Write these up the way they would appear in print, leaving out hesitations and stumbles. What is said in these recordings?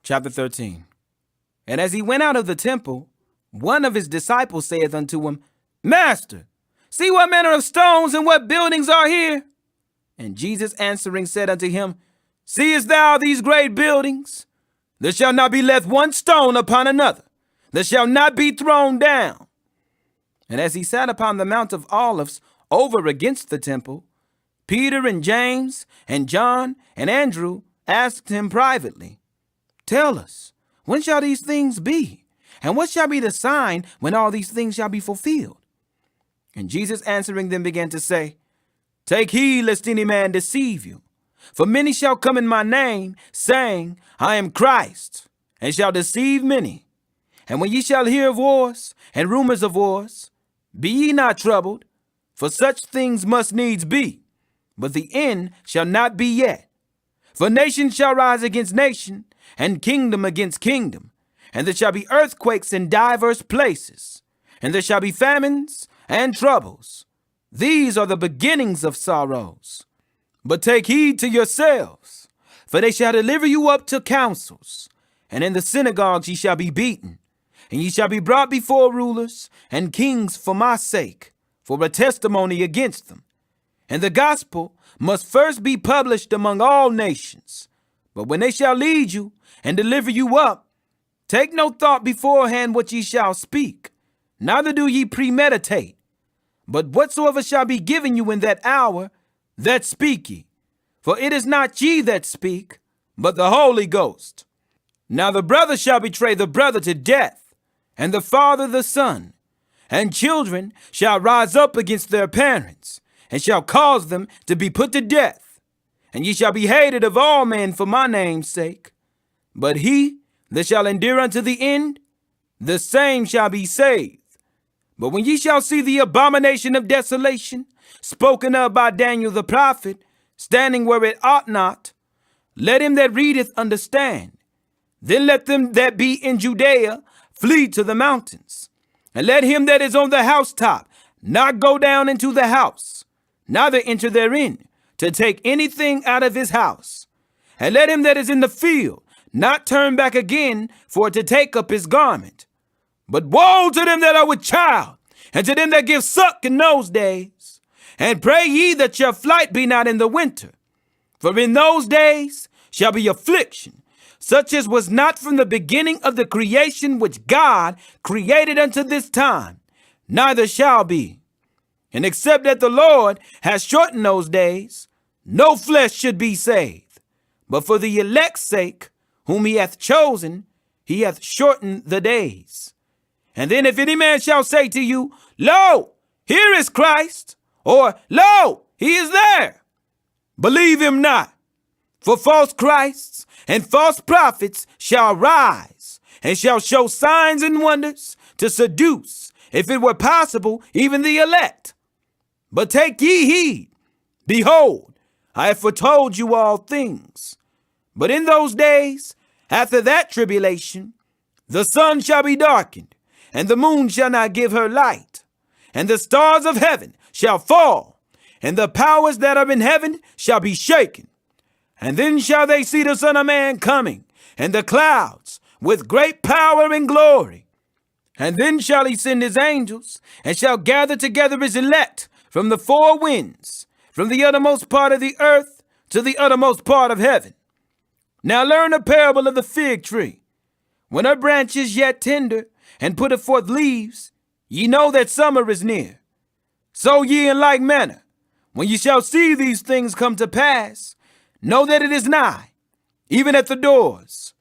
Chapter 13. And as he went out of the temple, one of his disciples saith unto him, Master, see what manner of stones and what buildings are here. And Jesus answering said unto him, Seest thou these great buildings? There shall not be left one stone upon another, that shall not be thrown down. And as he sat upon the Mount of Olives over against the temple, Peter and James and John and Andrew asked him privately, Tell us, when shall these things be? And what shall be the sign when all these things shall be fulfilled? And Jesus answering them began to say, Take heed lest any man deceive you. For many shall come in my name, saying, I am Christ, and shall deceive many. And when ye shall hear of wars and rumors of wars, be ye not troubled, for such things must needs be, but the end shall not be yet. For nation shall rise against nation, and kingdom against kingdom, and there shall be earthquakes in divers places, and there shall be famines and troubles. These are the beginnings of sorrows. But take heed to yourselves, for they shall deliver you up to councils, and in the synagogues ye shall be beaten, and ye shall be brought before rulers and kings for my sake, for a testimony against them. And the gospel must first be published among all nations. But when they shall lead you and deliver you up, take no thought beforehand what ye shall speak, neither do ye premeditate. But whatsoever shall be given you in that hour, that speak ye. For it is not ye that speak, but the Holy Ghost. Now the brother shall betray the brother to death, and the father the son. And children shall rise up against their parents, and shall cause them to be put to death. And ye shall be hated of all men for my name's sake. But he that shall endure unto the end, the same shall be saved. But when ye shall see the abomination of desolation, spoken of by Daniel the prophet, standing where it ought not, let him that readeth understand. Then let them that be in Judea flee to the mountains. And let him that is on the housetop not go down into the house, neither enter therein, to take anything out of his house. And let him that is in the field not turn back again for to take up his garment. But woe to them that are with child, and to them that give suck in those days. And pray ye that your flight be not in the winter. For in those days shall be affliction, such as was not from the beginning of the creation which God created unto this time, neither shall be. And except that the Lord has shortened those days, no flesh should be saved. But for the elect's sake, whom he hath chosen, he hath shortened the days. And then if any man shall say to you, Lo, here is Christ, or Lo, he is there, believe him not. For false Christs and false prophets shall rise, and shall show signs and wonders to seduce, if it were possible, even the elect. But take ye heed, behold, I have foretold you all things. But in those days, after that tribulation, the sun shall be darkened, and the moon shall not give her light, and the stars of heaven shall fall, and the powers that are in heaven shall be shaken. And then shall they see the Son of Man coming in the clouds with great power and glory. And then shall he send his angels, and shall gather together his elect from the four winds, from the uttermost part of the earth to the uttermost part of heaven. Now learn a parable of the fig tree. When her branch is yet tender, and putteth forth leaves, ye know that summer is near. So ye in like manner, when ye shall see these things come to pass, know that it is nigh, even at the doors.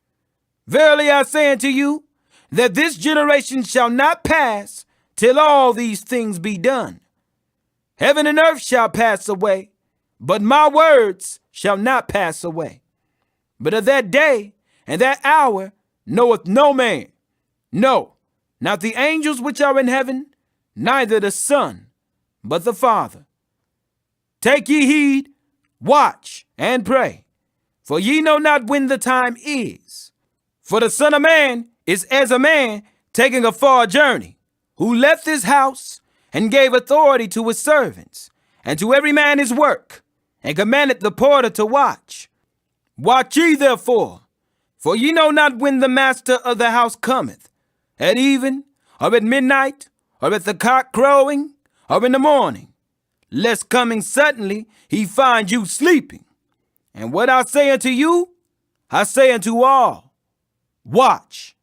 Verily I say unto you, that this generation shall not pass till all these things be done. Heaven and earth shall pass away, but my words shall not pass away. But of that day and that hour knoweth no man, no, not the angels which are in heaven, neither the Son, but the Father. Take ye heed, watch, and pray, for ye know not when the time is. For the Son of Man is as a man taking a far journey, who left his house and gave authority to his servants, and to every man his work, and commanded the porter to watch. Watch ye therefore, For ye know not when the master of the house cometh, at even, or at midnight, or at the cock crowing, or in the morning, lest coming suddenly he find you sleeping. And what I say unto you, I say unto all, watch.